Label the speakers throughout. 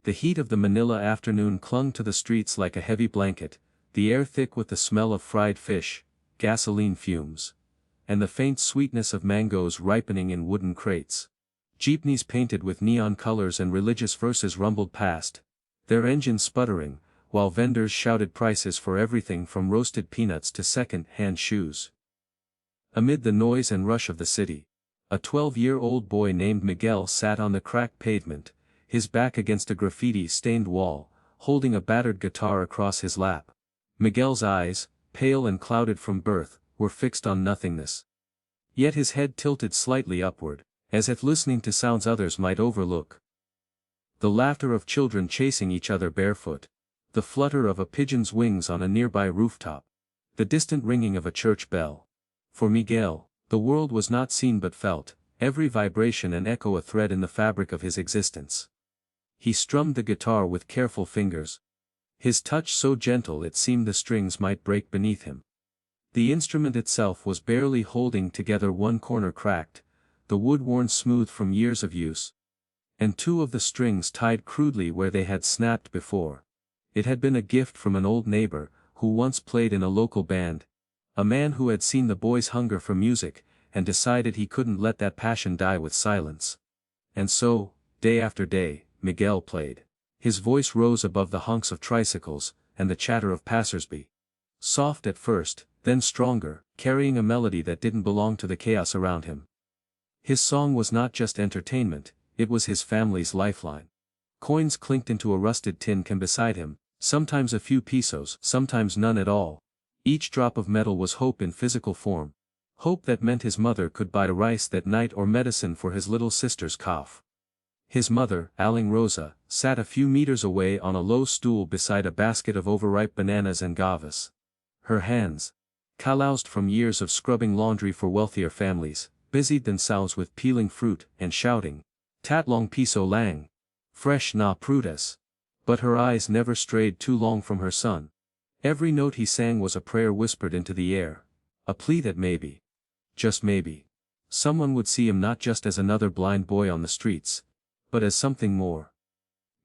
Speaker 1: The heat of the Manila afternoon clung to the streets like a heavy blanket, the air thick with the smell of fried fish, gasoline fumes, and the faint sweetness of mangoes ripening in wooden crates. Jeepneys painted with neon colors and religious verses rumbled past, their engines sputtering, while vendors shouted prices for everything from roasted peanuts to second-hand shoes. Amid the noise and rush of the city, a 12-year-old boy named Miguel sat on the cracked pavement, his back against a graffiti-stained wall, holding a battered guitar across his lap. Miguel's eyes, pale and clouded from birth, were fixed on nothingness. Yet his head tilted slightly upward, as if listening to sounds others might overlook. The laughter of children chasing each other barefoot, the flutter of a pigeon's wings on a nearby rooftop, the distant ringing of a church bell. For Miguel, the world was not seen but felt, every vibration and echo a thread in the fabric of his existence. He strummed the guitar with careful fingers, his touch so gentle it seemed the strings might break beneath him. The instrument itself was barely holding together, one corner cracked, the wood worn smooth from years of use, and two of the strings tied crudely where they had snapped before. It had been a gift from an old neighbor, who once played in a local band, a man who had seen the boy's hunger for music, and decided he couldn't let that passion die with silence. And so, day after day, Miguel played. His voice rose above the honks of tricycles, and the chatter of passersby. Soft at first, then stronger, carrying a melody that didn't belong to the chaos around him. His song was not just entertainment, it was his family's lifeline. Coins clinked into a rusted tin can beside him, sometimes a few pesos, sometimes none at all. Each drop of metal was hope in physical form. Hope that meant his mother could buy rice that night or medicine for his little sister's cough. His mother, Aling Rosa, sat a few meters away on a low stool beside a basket of overripe bananas and guavas. Her hands, calloused from years of scrubbing laundry for wealthier families, busied themselves with peeling fruit and shouting, "Tatlong piso lang! Fresh na prutas!" But her eyes never strayed too long from her son. Every note he sang was a prayer whispered into the air, a plea that maybe, just maybe, someone would see him not just as another blind boy on the streets, but as something more.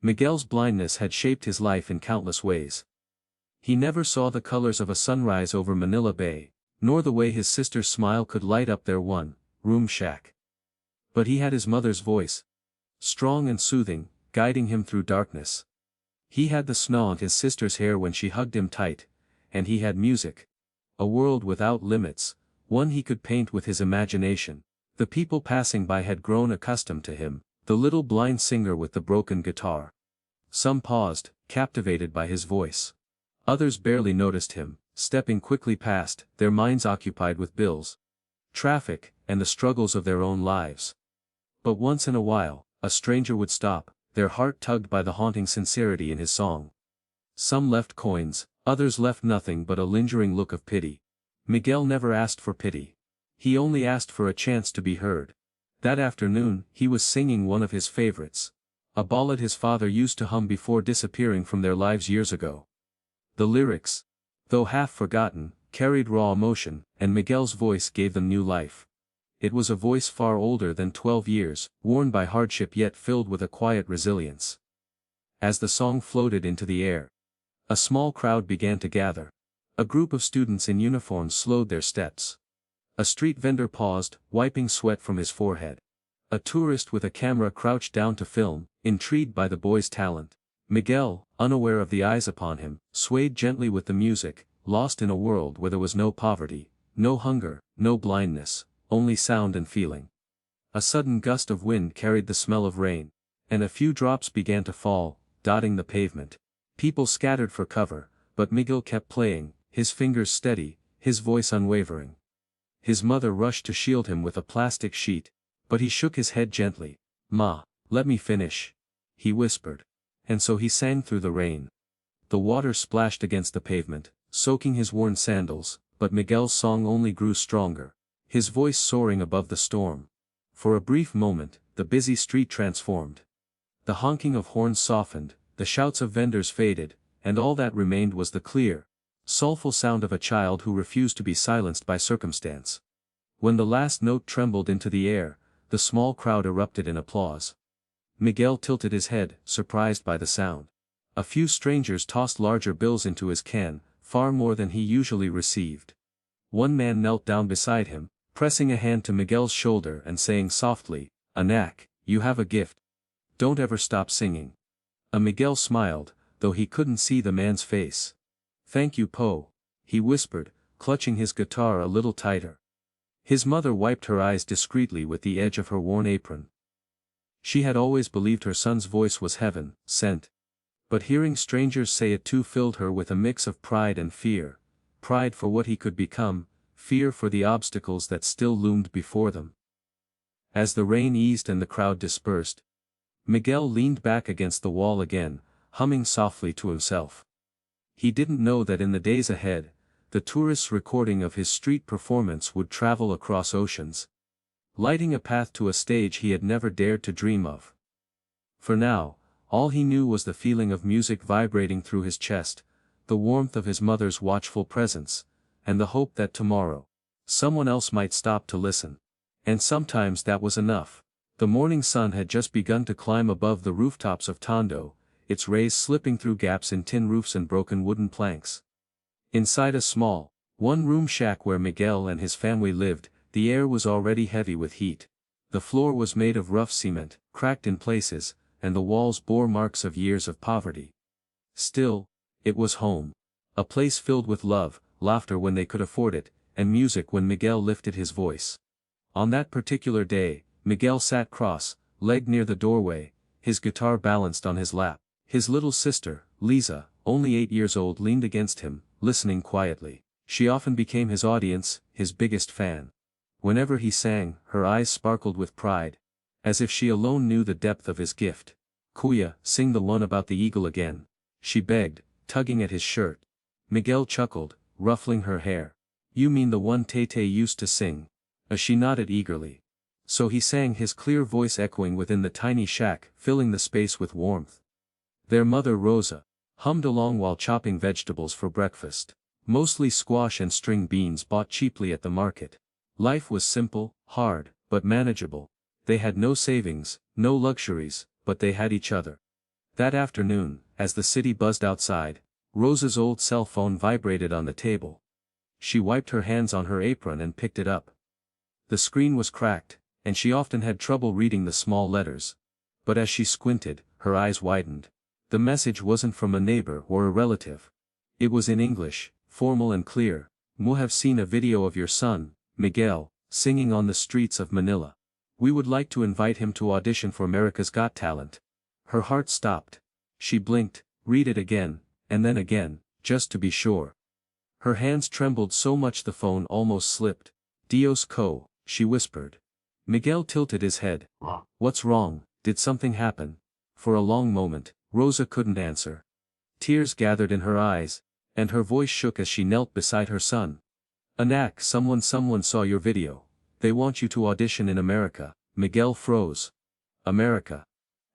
Speaker 1: Miguel's blindness had shaped his life in countless ways. He never saw the colors of a sunrise over Manila Bay, nor the way his sister's smile could light up their one-room shack. But he had his mother's voice, strong and soothing, guiding him through darkness. He had the snow on his sister's hair when she hugged him tight, and he had music. A world without limits, one he could paint with his imagination. The people passing by had grown accustomed to him, the little blind singer with the broken guitar. Some paused, captivated by his voice. Others barely noticed him, stepping quickly past, their minds occupied with bills, traffic, and the struggles of their own lives. But once in a while, a stranger would stop, their heart tugged by the haunting sincerity in his song. Some left coins, others left nothing but a lingering look of pity. Miguel never asked for pity. He only asked for a chance to be heard. That afternoon, he was singing one of his favorites, a ballad his father used to hum before disappearing from their lives years ago. The lyrics, though half forgotten, carried raw emotion, and Miguel's voice gave them new life. It was a voice far older than 12 years, worn by hardship yet filled with a quiet resilience. As the song floated into the air, a small crowd began to gather. A group of students in uniforms slowed their steps. A street vendor paused, wiping sweat from his forehead. A tourist with a camera crouched down to film, intrigued by the boy's talent. Miguel, unaware of the eyes upon him, swayed gently with the music, lost in a world where there was no poverty, no hunger, no blindness, only sound and feeling. A sudden gust of wind carried the smell of rain, and a few drops began to fall, dotting the pavement. People scattered for cover, but Miguel kept playing, his fingers steady, his voice unwavering. His mother rushed to shield him with a plastic sheet, but he shook his head gently. "Ma, let me finish," he whispered. And so he sang through the rain. The water splashed against the pavement, soaking his worn sandals, but Miguel's song only grew stronger, his voice soaring above the storm. For a brief moment, the busy street transformed. The honking of horns softened, the shouts of vendors faded, and all that remained was the clear, soulful sound of a child who refused to be silenced by circumstance. When the last note trembled into the air, the small crowd erupted in applause. Miguel tilted his head, surprised by the sound. A few strangers tossed larger bills into his can, far more than he usually received. One man knelt down beside him, pressing a hand to Miguel's shoulder and saying softly, "Anak, you have a gift. Don't ever stop singing." Miguel smiled, though he couldn't see the man's face. "Thank you, Po," he whispered, clutching his guitar a little tighter. His mother wiped her eyes discreetly with the edge of her worn apron. She had always believed her son's voice was heaven sent. But hearing strangers say it too filled her with a mix of pride and fear. Pride for what he could become, fear for the obstacles that still loomed before them. As the rain eased and the crowd dispersed, Miguel leaned back against the wall again, humming softly to himself. He didn't know that in the days ahead, the tourist's recording of his street performance would travel across oceans, lighting a path to a stage he had never dared to dream of. For now, all he knew was the feeling of music vibrating through his chest, the warmth of his mother's watchful presence, and the hope that tomorrow, someone else might stop to listen. And sometimes that was enough. The morning sun had just begun to climb above the rooftops of Tondo, its rays slipping through gaps in tin roofs and broken wooden planks. Inside a small, one-room shack where Miguel and his family lived, the air was already heavy with heat. The floor was made of rough cement, cracked in places, and the walls bore marks of years of poverty. Still, it was home. A place filled with love, laughter when they could afford it, and music when Miguel lifted his voice. On that particular day, Miguel sat cross-legged near the doorway, his guitar balanced on his lap. His little sister, Lisa, only 8 years old, leaned against him, listening quietly. She often became his audience, his biggest fan. Whenever he sang, her eyes sparkled with pride, as if she alone knew the depth of his gift. "Kuya, sing the one about the eagle again," she begged, tugging at his shirt. Miguel chuckled, ruffling her hair. "You mean the one Tay-Tay used to sing?" She nodded eagerly. So he sang, his clear voice echoing within the tiny shack, filling the space with warmth. Their mother Rosa hummed along while chopping vegetables for breakfast, mostly squash and string beans bought cheaply at the market. Life was simple, hard, but manageable. They had no savings, no luxuries, but they had each other. That afternoon, as the city buzzed outside, Rosa's old cell phone vibrated on the table. She wiped her hands on her apron and picked it up. The screen was cracked, and she often had trouble reading the small letters. But as she squinted, her eyes widened. The message wasn't from a neighbor or a relative. It was in English, formal and clear. "We have seen a video of your son, Miguel, singing on the streets of Manila. We would like to invite him to audition for America's Got Talent." Her heart stopped. She blinked, read it again, and then again, just to be sure. Her hands trembled so much the phone almost slipped. "Dios co," she whispered. Miguel tilted his head. "What's wrong? Did something happen?" For a long moment, Rosa couldn't answer. Tears gathered in her eyes, and her voice shook as she knelt beside her son. "Anak, someone saw your video. They want you to audition in America." Miguel froze. "America?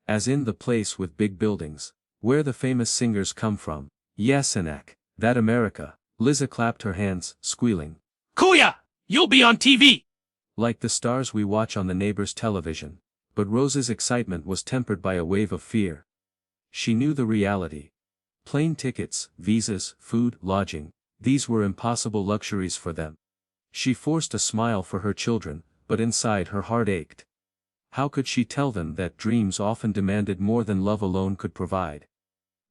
Speaker 1: As in the place with big buildings, where the famous singers come from?" "Yes, Anak, that America." Liza clapped her hands, squealing. "Kuya! You'll be on TV!" Like the stars we watch on the neighbor's television. But Rosa's excitement was tempered by a wave of fear. She knew the reality. Plane tickets, visas, food, lodging, these were impossible luxuries for them. She forced a smile for her children, but inside her heart ached. How could she tell them that dreams often demanded more than love alone could provide?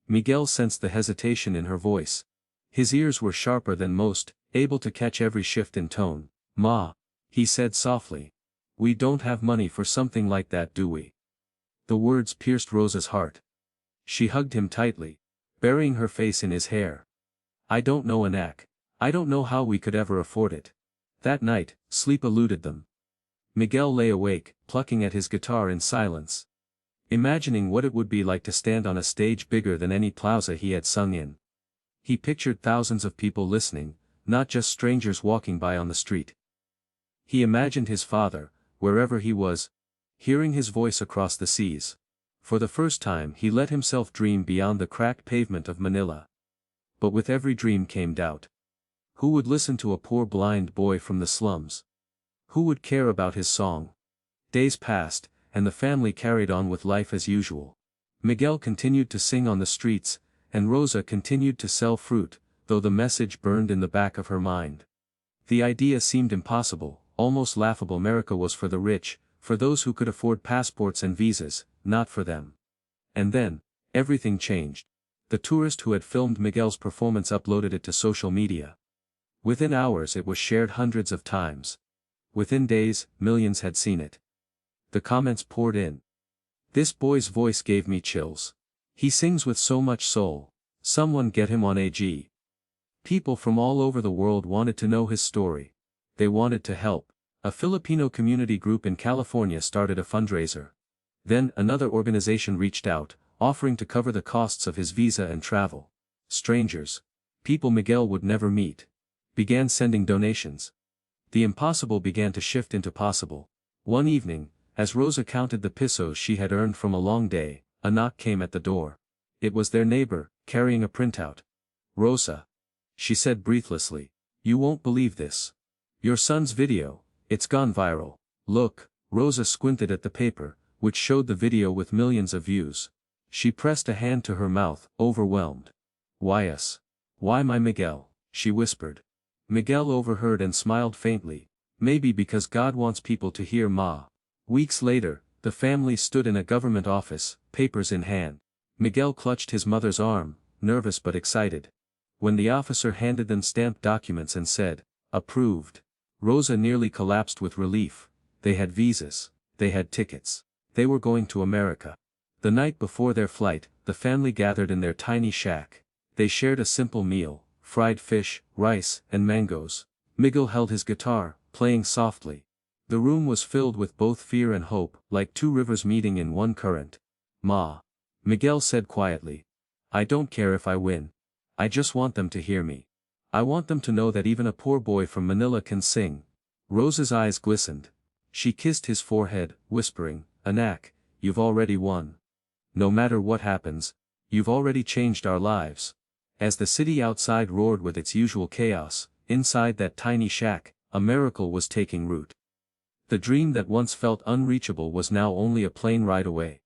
Speaker 1: Miguel sensed the hesitation in her voice. His ears were sharper than most, able to catch every shift in tone. "Ma," he said softly. "We don't have money for something like that, do we?" The words pierced Rosa's heart. She hugged him tightly, burying her face in his hair. "I don't know, Anak. I don't know how we could ever afford it." That night, sleep eluded them. Miguel lay awake, plucking at his guitar in silence, imagining what it would be like to stand on a stage bigger than any plaza he had sung in. He pictured thousands of people listening, not just strangers walking by on the street. He imagined his father, wherever he was, hearing his voice across the seas. For the first time he let himself dream beyond the cracked pavement of Manila. But with every dream came doubt. Who would listen to a poor blind boy from the slums? Who would care about his song? Days passed, and the family carried on with life as usual. Miguel continued to sing on the streets, and Rosa continued to sell fruit, though the message burned in the back of her mind. The idea seemed impossible, almost laughable. America was for the rich, for those who could afford passports and visas, not for them. And then, everything changed. The tourist who had filmed Miguel's performance uploaded it to social media. Within hours it was shared hundreds of times. Within days, millions had seen it. The comments poured in. "This boy's voice gave me chills. He sings with so much soul. Someone get him on AG." People from all over the world wanted to know his story. They wanted to help. A Filipino community group in California started a fundraiser. Then another organization reached out, offering to cover the costs of his visa and travel. Strangers, people Miguel would never meet, began sending donations. The impossible began to shift into possible. One evening, as Rosa counted the pesos she had earned from a long day, a knock came at the door. It was their neighbor, carrying a printout. "Rosa," she said breathlessly, "you won't believe this. Your son's video, it's gone viral. Look." Rosa squinted at the paper, which showed the video with millions of views. She pressed a hand to her mouth, overwhelmed. "Why us? Why my Miguel?" she whispered. Miguel overheard and smiled faintly. "Maybe because God wants people to hear Ma." Weeks later, the family stood in a government office, papers in hand. Miguel clutched his mother's arm, nervous but excited. When the officer handed them stamped documents and said, "Approved," Rosa nearly collapsed with relief. They had visas. They had tickets. They were going to America. The night before their flight, the family gathered in their tiny shack. They shared a simple meal, fried fish, rice, and mangoes. Miguel held his guitar, playing softly. The room was filled with both fear and hope, like two rivers meeting in one current. "Ma," Miguel said quietly, "I don't care if I win. I just want them to hear me. I want them to know that even a poor boy from Manila can sing." Rosa's eyes glistened. She kissed his forehead, whispering, "Anak, you've already won. No matter what happens, you've already changed our lives." As the city outside roared with its usual chaos, inside that tiny shack, a miracle was taking root. The dream that once felt unreachable was now only a plane ride away.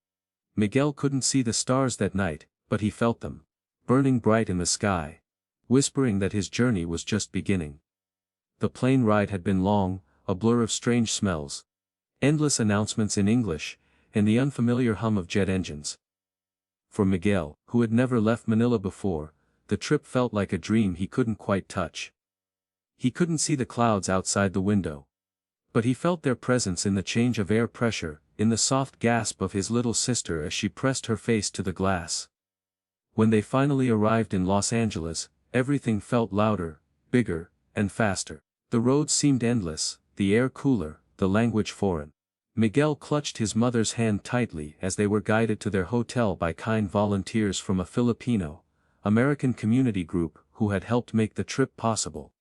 Speaker 1: Miguel couldn't see the stars that night, but he felt them, burning bright in the sky, whispering that his journey was just beginning. The plane ride had been long, a blur of strange smells, endless announcements in English, and the unfamiliar hum of jet engines. For Miguel, who had never left Manila before, the trip felt like a dream he couldn't quite touch. He couldn't see the clouds outside the window. But he felt their presence in the change of air pressure, in the soft gasp of his little sister as she pressed her face to the glass. When they finally arrived in Los Angeles, everything felt louder, bigger, and faster. The roads seemed endless, the air cooler, the language foreign. Miguel clutched his mother's hand tightly as they were guided to their hotel by kind volunteers from a Filipino American community group who had helped make the trip possible.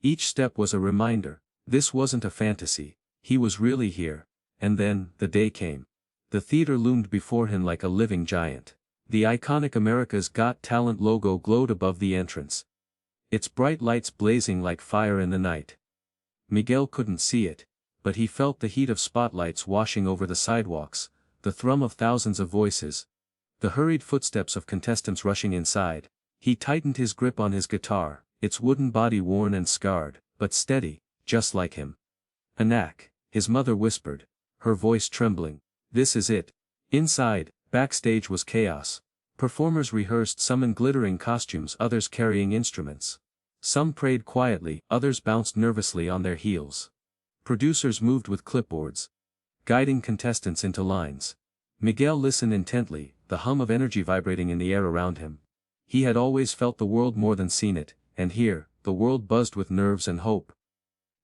Speaker 1: Each step was a reminder, this wasn't a fantasy, he was really here. And then, the day came. The theater loomed before him like a living giant. The iconic America's Got Talent logo glowed above the entrance, its bright lights blazing like fire in the night. Miguel couldn't see it, but he felt the heat of spotlights washing over the sidewalks, the thrum of thousands of voices, the hurried footsteps of contestants rushing inside. He tightened his grip on his guitar, its wooden body worn and scarred, but steady, just like him. "Anak," his mother whispered, her voice trembling, "this is it." Inside, backstage was chaos. Performers rehearsed, some in glittering costumes, others carrying instruments. Some prayed quietly, others bounced nervously on their heels. Producers moved with clipboards, guiding contestants into lines. Miguel listened intently, the hum of energy vibrating in the air around him. He had always felt the world more than seen it, and here, the world buzzed with nerves and hope.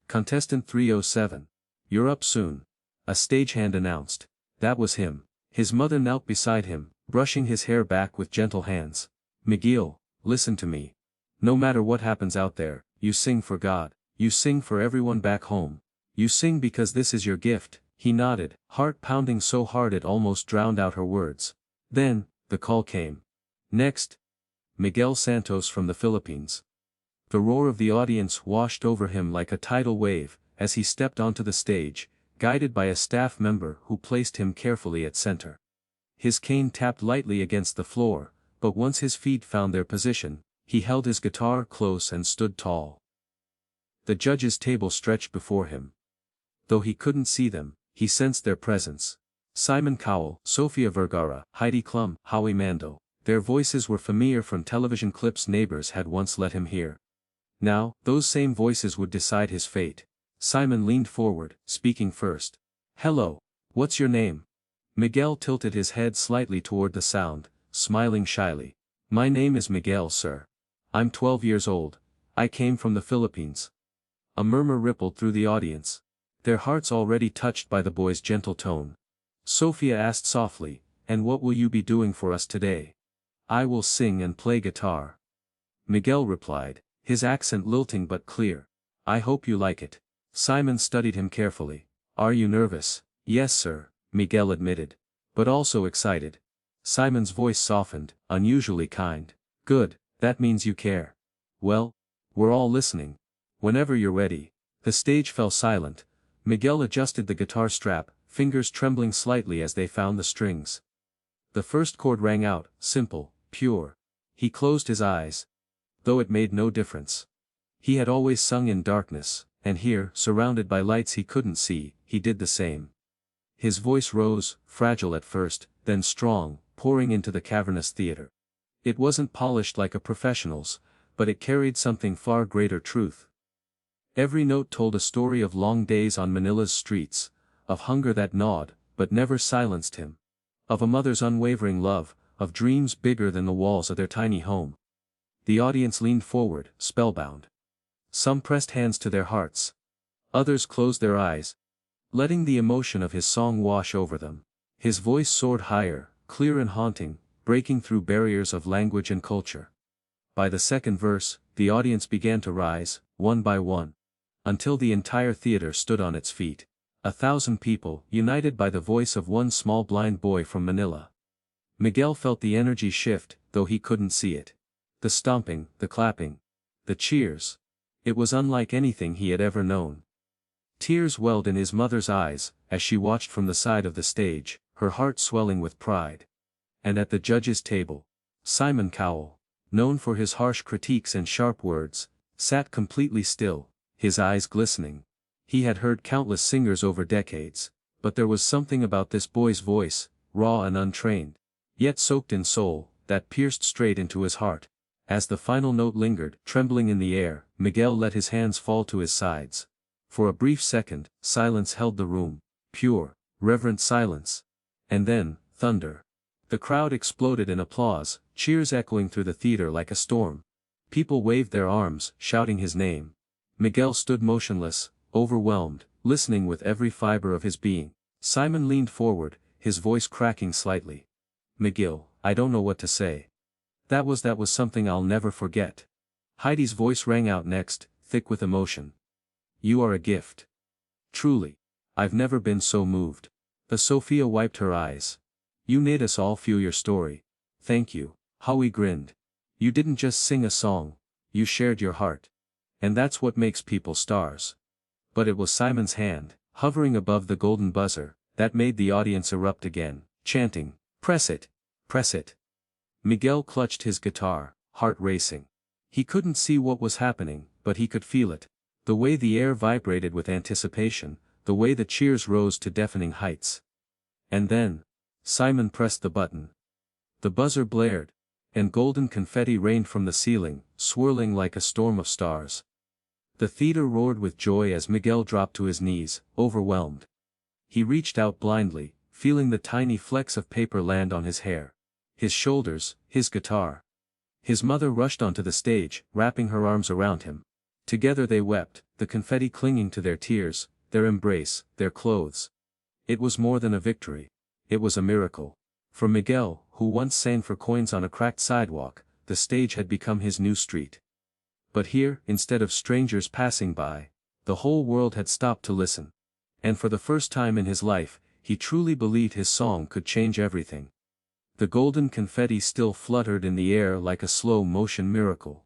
Speaker 1: "Contestant 307. You're up soon," a stagehand announced. That was him. His mother knelt beside him, brushing his hair back with gentle hands. "Miguel, listen to me. No matter what happens out there, you sing for God, you sing for everyone back home. You sing because this is your gift." He nodded, heart pounding so hard it almost drowned out her words. Then, the call came. Next, Miguel Santos from the Philippines. The roar of the audience washed over him like a tidal wave, as he stepped onto the stage, guided by a staff member who placed him carefully at center. His cane tapped lightly against the floor, but once his feet found their position, he held his guitar close and stood tall. The judges' table stretched before him. Though he couldn't see them, he sensed their presence. Simon Cowell, Sofia Vergara, Heidi Klum, Howie Mandel. Their voices were familiar from television clips neighbors had once let him hear. Now, those same voices would decide his fate. Simon leaned forward, speaking first. "Hello. What's your name?" Miguel tilted his head slightly toward the sound, smiling shyly. "My name is Miguel, sir. I'm 12 years old. I came from the Philippines." A murmur rippled through the audience, their hearts already touched by the boy's gentle tone. Sophia asked softly, "And what will you be doing for us today?" "I will sing and play guitar." Miguel replied, his accent lilting but clear. "I hope you like it." Simon studied him carefully. "Are you nervous?" "Yes, sir," Miguel admitted. "But also excited." Simon's voice softened, unusually kind. "Good, that means you care. Well, we're all listening. Whenever you're ready." The stage fell silent. Miguel adjusted the guitar strap, fingers trembling slightly as they found the strings. The first chord rang out, simple, pure. He closed his eyes. Though it made no difference. He had always sung in darkness, and here, surrounded by lights he couldn't see, he did the same. His voice rose, fragile at first, then strong, pouring into the cavernous theater. It wasn't polished like a professional's, but it carried something far greater truth. Every note told a story of long days on Manila's streets, of hunger that gnawed, but never silenced him. Of a mother's unwavering love, of dreams bigger than the walls of their tiny home. The audience leaned forward, spellbound. Some pressed hands to their hearts. Others closed their eyes, letting the emotion of his song wash over them. His voice soared higher, clear and haunting, breaking through barriers of language and culture. By the second verse, the audience began to rise, one by one. Until the entire theater stood on its feet. 1,000 people, united by the voice of one small blind boy from Manila. Miguel felt the energy shift, though he couldn't see it. The stomping, the clapping, the cheers. It was unlike anything he had ever known. Tears welled in his mother's eyes, as she watched from the side of the stage, her heart swelling with pride. And at the judges' table, Simon Cowell, known for his harsh critiques and sharp words, sat completely still, his eyes glistening. He had heard countless singers over decades, but there was something about this boy's voice, raw and untrained, yet soaked in soul, that pierced straight into his heart. As the final note lingered, trembling in the air, Miguel let his hands fall to his sides. For a brief second, silence held the room, pure, reverent silence. And then, thunder. The crowd exploded in applause, cheers echoing through the theater like a storm. People waved their arms, shouting his name. Miguel stood motionless, overwhelmed, listening with every fiber of his being. Simon leaned forward, his voice cracking slightly. "Miguel, I don't know what to say. That was something I'll never forget." Heidi's voice rang out next, thick with emotion. "You are a gift. Truly. I've never been so moved." The Sophia wiped her eyes. "You made us all feel your story. Thank you." Howie grinned. "You didn't just sing a song, you shared your heart. And that's what makes people stars." But it was Simon's hand, hovering above the golden buzzer, that made the audience erupt again, chanting, "Press it! Press it!" Miguel clutched his guitar, heart racing. He couldn't see what was happening, but he could feel it. The way the air vibrated with anticipation, the way the cheers rose to deafening heights. And then, Simon pressed the button. The buzzer blared, and golden confetti rained from the ceiling, swirling like a storm of stars. The theater roared with joy as Miguel dropped to his knees, overwhelmed. He reached out blindly, feeling the tiny flecks of paper land on his hair, his shoulders, his guitar. His mother rushed onto the stage, wrapping her arms around him. Together they wept, the confetti clinging to their tears, their embrace, their clothes. It was more than a victory. It was a miracle. For Miguel, who once sang for coins on a cracked sidewalk, the stage had become his new street. But here, instead of strangers passing by, the whole world had stopped to listen. And for the first time in his life, he truly believed his song could change everything. The golden confetti still fluttered in the air like a slow-motion miracle.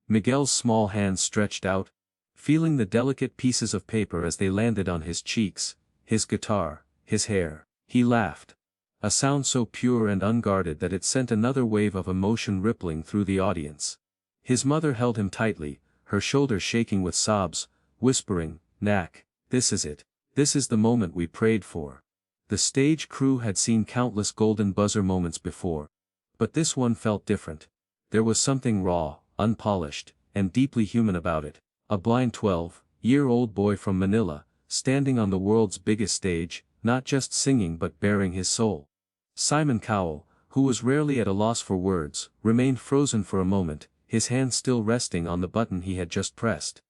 Speaker 1: Miguel's small hands stretched out, feeling the delicate pieces of paper as they landed on his cheeks, his guitar, his hair. He laughed. A sound so pure and unguarded that it sent another wave of emotion rippling through the audience. His mother held him tightly, her shoulders shaking with sobs, whispering, "Knack, this is it. This is the moment we prayed for." The stage crew had seen countless golden buzzer moments before. But this one felt different. There was something raw, unpolished, and deeply human about it. A blind 12-year-old boy from Manila, standing on the world's biggest stage, not just singing but bearing his soul. Simon Cowell, who was rarely at a loss for words, remained frozen for a moment, his hand still resting on the button he had just pressed.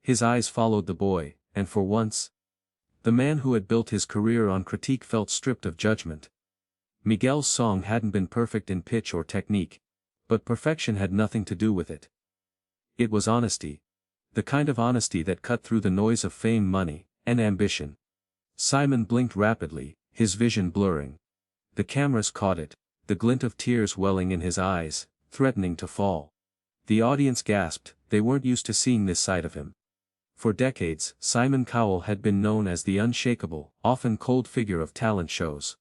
Speaker 1: His eyes followed the boy, and for once, the man who had built his career on critique felt stripped of judgment. Miguel's song hadn't been perfect in pitch or technique, but perfection had nothing to do with it. It was honesty. The kind of honesty that cut through the noise of fame, money, and ambition. Simon blinked rapidly, his vision blurring. The cameras caught it, the glint of tears welling in his eyes, threatening to fall. The audience gasped, they weren't used to seeing this side of him. For decades, Simon Cowell had been known as the unshakable, often cold figure of talent shows.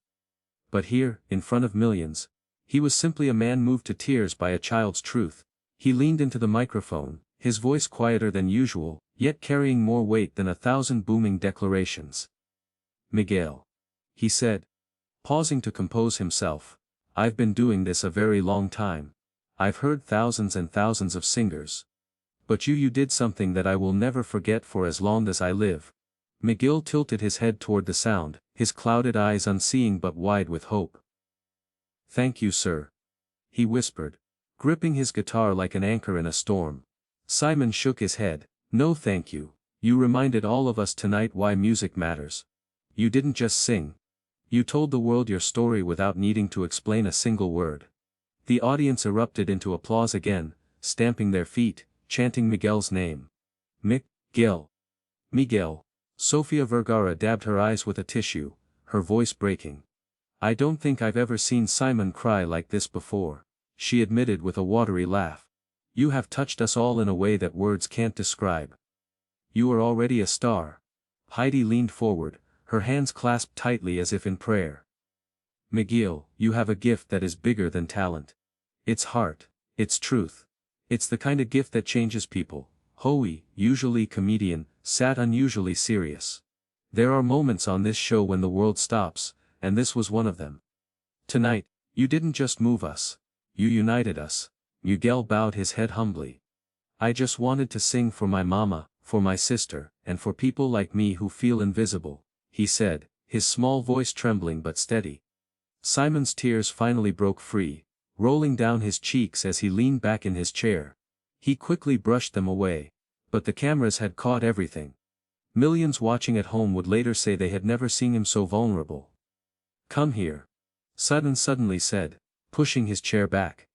Speaker 1: But here, in front of millions, he was simply a man moved to tears by a child's truth. He leaned into the microphone, his voice quieter than usual, yet carrying more weight than 1,000 booming declarations. "Miguel," he said, pausing to compose himself, "I've been doing this a very long time. I've heard thousands and thousands of singers. But you did something that I will never forget for as long as I live." Miguel tilted his head toward the sound, his clouded eyes unseeing but wide with hope. "Thank you, sir," he whispered, gripping his guitar like an anchor in a storm. Simon shook his head. "No thank you. You reminded all of us tonight why music matters. You didn't just sing. You told the world your story without needing to explain a single word." The audience erupted into applause again, stamping their feet, chanting Miguel's name. "Miguel. Miguel." Sofia Vergara dabbed her eyes with a tissue, her voice breaking. "I don't think I've ever seen Simon cry like this before," she admitted with a watery laugh. "You have touched us all in a way that words can't describe. You are already a star." Heidi leaned forward, her hands clasped tightly as if in prayer. "Miguel, you have a gift that is bigger than talent. It's heart, it's truth. It's the kind of gift that changes people." Hoey, usually comedian, sat unusually serious. "There are moments on this show when the world stops, and this was one of them. Tonight, you didn't just move us. You united us." Miguel bowed his head humbly. "I just wanted to sing for my mama, for my sister, and for people like me who feel invisible," he said, his small voice trembling but steady. Simon's tears finally broke free, rolling down his cheeks as he leaned back in his chair. He quickly brushed them away. But the cameras had caught everything. Millions watching at home would later say they had never seen him so vulnerable. "Come here," Sudden suddenly said, pushing his chair back.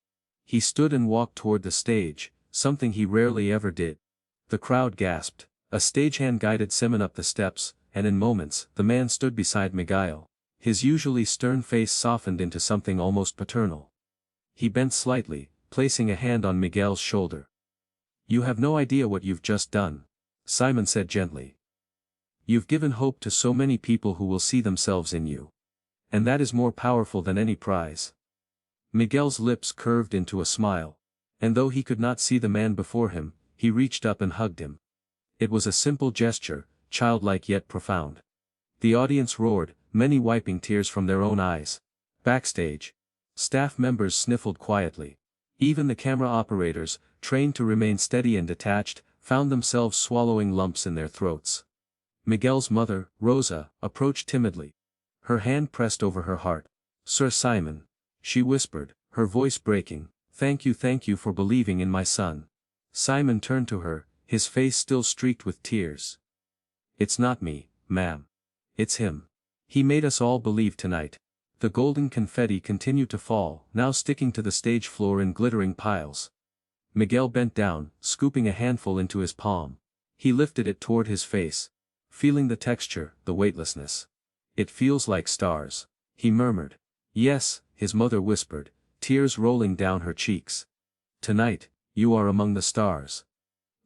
Speaker 1: He stood and walked toward the stage, something he rarely ever did. The crowd gasped, a stagehand guided Simon up the steps, and in moments, the man stood beside Miguel. His usually stern face softened into something almost paternal. He bent slightly, placing a hand on Miguel's shoulder. "You have no idea what you've just done," Simon said gently. "You've given hope to so many people who will see themselves in you. And that is more powerful than any prize." Miguel's lips curved into a smile. And though he could not see the man before him, he reached up and hugged him. It was a simple gesture, childlike yet profound. The audience roared, many wiping tears from their own eyes. Backstage, staff members sniffled quietly. Even the camera operators, trained to remain steady and detached, found themselves swallowing lumps in their throats. Miguel's mother, Rosa, approached timidly. Her hand pressed over her heart. "Sir Simon," she whispered, her voice breaking, thank you for believing in my son." Simon turned to her, his face still streaked with tears. "It's not me, ma'am. It's him. He made us all believe tonight." The golden confetti continued to fall, now sticking to the stage floor in glittering piles. Miguel bent down, scooping a handful into his palm. He lifted it toward his face, feeling the texture, the weightlessness. "It feels like stars," he murmured. "Yes," his mother whispered, tears rolling down her cheeks. "Tonight, you are among the stars."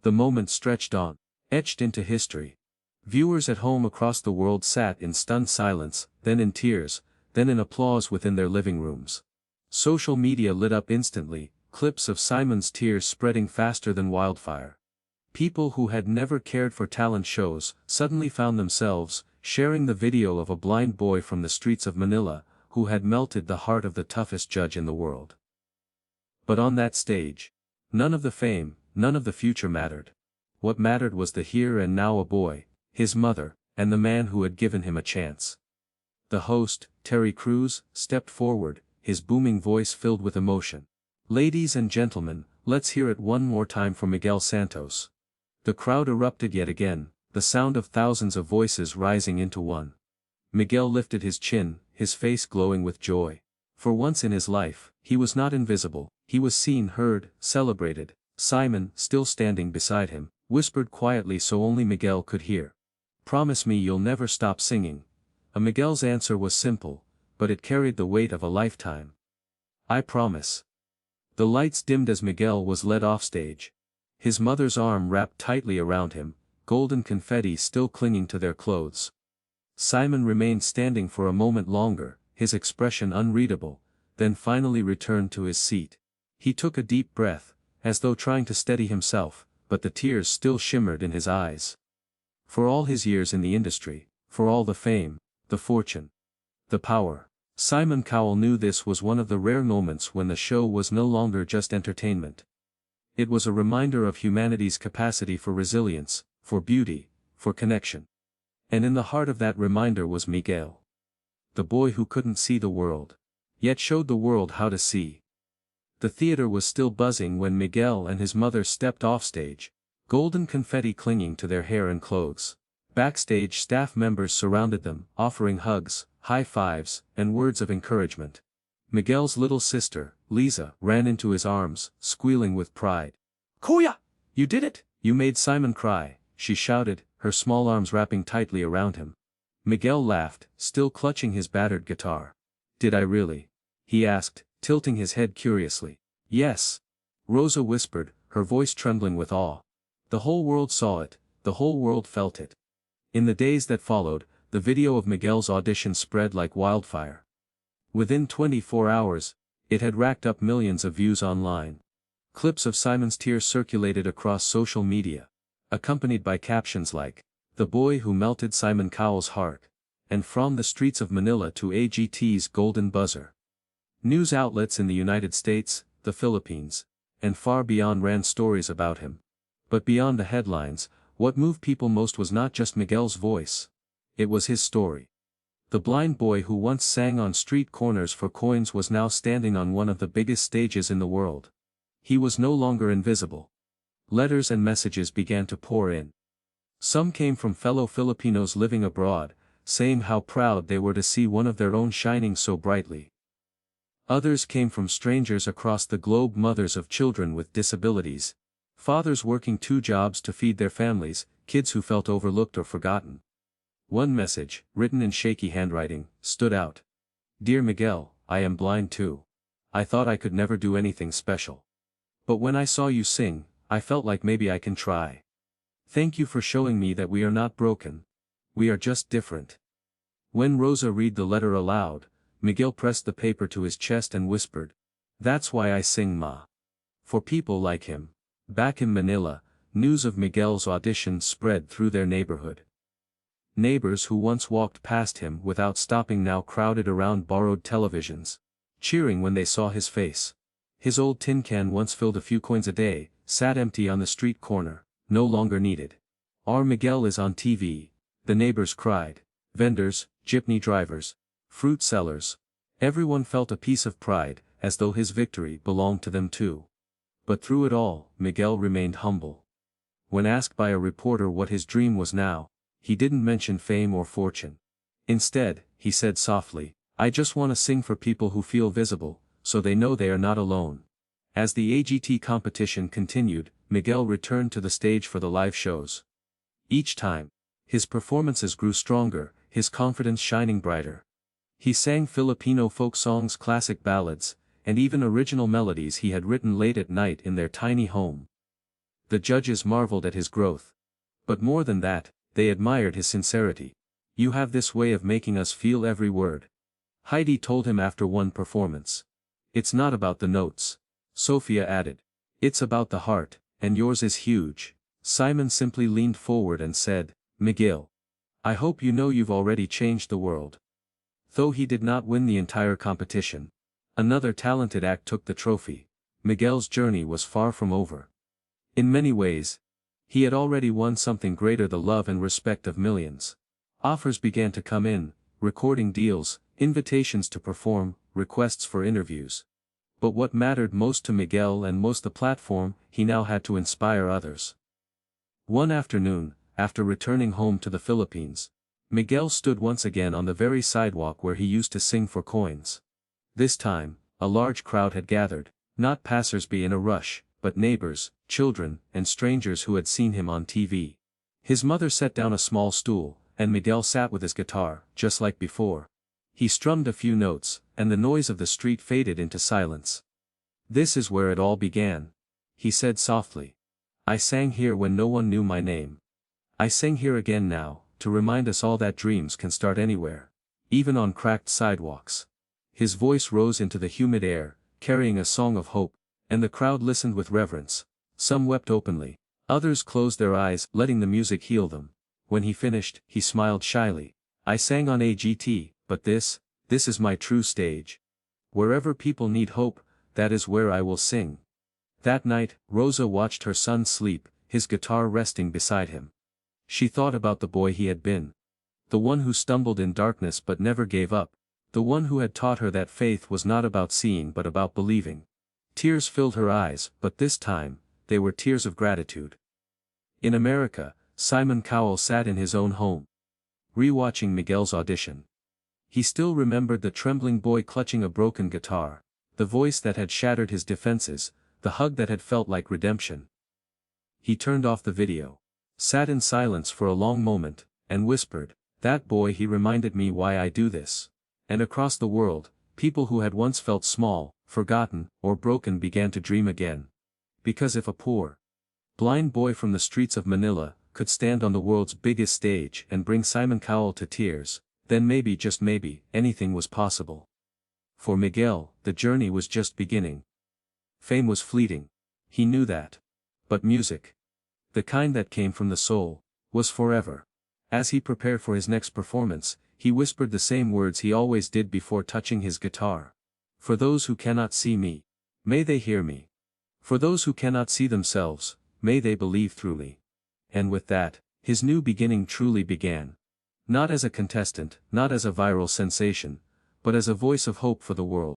Speaker 1: The moment stretched on, etched into history. Viewers at home across the world sat in stunned silence, then in tears, then in applause within their living rooms. Social media lit up instantly, clips of Simon's tears spreading faster than wildfire. People who had never cared for talent shows suddenly found themselves sharing the video of a blind boy from the streets of Manila, who had melted the heart of the toughest judge in the world. But on that stage, none of the fame, none of the future mattered. What mattered was the here and now, a boy, his mother, and the man who had given him a chance. The host, Terry Crews, stepped forward, his booming voice filled with emotion. "Ladies and gentlemen, let's hear it one more time for Miguel Santos." The crowd erupted yet again, the sound of thousands of voices rising into one. Miguel lifted his chin, his face glowing with joy. For once in his life, he was not invisible, he was seen, heard, celebrated. Simon, still standing beside him, whispered quietly so only Miguel could hear. "Promise me you'll never stop singing." Miguel's answer was simple, but it carried the weight of a lifetime. "I promise." The lights dimmed as Miguel was led offstage. His mother's arm wrapped tightly around him, golden confetti still clinging to their clothes. Simon remained standing for a moment longer, his expression unreadable, then finally returned to his seat. He took a deep breath, as though trying to steady himself, but the tears still shimmered in his eyes. For all his years in the industry, for all the fame, the fortune, the power, Simon Cowell knew this was one of the rare moments when the show was no longer just entertainment. It was a reminder of humanity's capacity for resilience, for beauty, for connection. And in the heart of that reminder was Miguel. The boy who couldn't see the world, yet showed the world how to see. The theater was still buzzing when Miguel and his mother stepped offstage, golden confetti clinging to their hair and clothes. Backstage, staff members surrounded them, offering hugs, high fives, and words of encouragement. Miguel's little sister, Lisa, ran into his arms, squealing with pride. "Kuya! You did it! You made Simon cry," she shouted, her small arms wrapping tightly around him. Miguel laughed, still clutching his battered guitar. "Did I really?" he asked, tilting his head curiously. "Yes," Rosa whispered, her voice trembling with awe. The whole world saw it, the whole world felt it. In the days that followed, the video of Miguel's audition spread like wildfire. Within 24 hours, it had racked up millions of views online. Clips of Simon's tears circulated across social media, accompanied by captions like, "The boy who melted Simon Cowell's heart," and "From the streets of Manila to AGT's golden buzzer." News outlets in the United States, the Philippines, and far beyond ran stories about him. But beyond the headlines, what moved people most was not just Miguel's voice. It was his story. The blind boy who once sang on street corners for coins was now standing on one of the biggest stages in the world. He was no longer invisible. Letters and messages began to pour in. Some came from fellow Filipinos living abroad, saying how proud they were to see one of their own shining so brightly. Others came from strangers across the globe, mothers of children with disabilities, fathers working 2 jobs to feed their families, kids who felt overlooked or forgotten. One message, written in shaky handwriting, stood out. "Dear Miguel, I am blind too. I thought I could never do anything special. But when I saw you sing, I felt like maybe I can try. Thank you for showing me that we are not broken. We are just different." When Rosa read the letter aloud, Miguel pressed the paper to his chest and whispered, "That's why I sing, Ma." For people like him. Back in Manila, news of Miguel's audition spread through their neighborhood. Neighbors who once walked past him without stopping now crowded around borrowed televisions, cheering when they saw his face. His old tin can, once filled a few coins a day, sat empty on the street corner, no longer needed. "Our Miguel is on TV," the neighbors cried. Vendors, jeepney drivers, fruit sellers. Everyone felt a piece of pride, as though his victory belonged to them too. But through it all, Miguel remained humble. When asked by a reporter what his dream was now, he didn't mention fame or fortune. Instead, he said softly, "I just want to sing for people who feel visible, so they know they are not alone." As the AGT competition continued, Miguel returned to the stage for the live shows. Each time, his performances grew stronger, his confidence shining brighter. He sang Filipino folk songs, classic ballads, and even original melodies he had written late at night in their tiny home. The judges marveled at his growth. But more than that, They admired his sincerity. "You have this way of making us feel every word," Heidi told him after one performance. "It's not about the notes," Sophia added. "It's about the heart, and yours is huge." Simon simply leaned forward and said, "Miguel, I hope you know you've already changed the world." Though he did not win the entire competition, another talented act took the trophy. Miguel's journey was far from over. In many ways, he had already won something greater: the love and respect of millions. Offers began to come in, recording deals, invitations to perform, requests for interviews. But what mattered most to Miguel, and most the platform he now had to inspire others. One afternoon, after returning home to the Philippines, Miguel stood once again on the very sidewalk where he used to sing for coins. This time, a large crowd had gathered, not passers-by in a rush, but neighbors, children, and strangers who had seen him on TV. His mother set down a small stool, and Miguel sat with his guitar, just like before. He strummed a few notes, and the noise of the street faded into silence. "This is where it all began," he said softly. "I sang here when no one knew my name. I sing here again now, to remind us all that dreams can start anywhere, even on cracked sidewalks." His voice rose into the humid air, carrying a song of hope, and the crowd listened with reverence. Some wept openly, others closed their eyes, letting the music heal them. When he finished, he smiled shyly. "I sang on AGT, but this is my true stage. Wherever people need hope, that is where I will sing." That night, Rosa watched her son sleep, his guitar resting beside him. She thought about the boy he had been. The one who stumbled in darkness but never gave up. The one who had taught her that faith was not about seeing but about believing. Tears filled her eyes, but this time, they were tears of gratitude. In America, Simon Cowell sat in his own home, rewatching Miguel's audition. He still remembered the trembling boy clutching a broken guitar, the voice that had shattered his defenses, the hug that had felt like redemption. He turned off the video, sat in silence for a long moment, and whispered, "That boy, he reminded me why I do this." And across the world, people who had once felt small, forgotten, or broken began to dream again. Because if a poor, blind boy from the streets of Manila could stand on the world's biggest stage and bring Simon Cowell to tears, then maybe, just maybe, anything was possible. For Miguel, the journey was just beginning. Fame was fleeting. He knew that. But music, the kind that came from the soul, was forever. As he prepared for his next performance, he whispered the same words he always did before touching his guitar. "For those who cannot see me, may they hear me. For those who cannot see themselves, may they believe through me." And with that, his new beginning truly began. Not as a contestant, not as a viral sensation, but as a voice of hope for the world.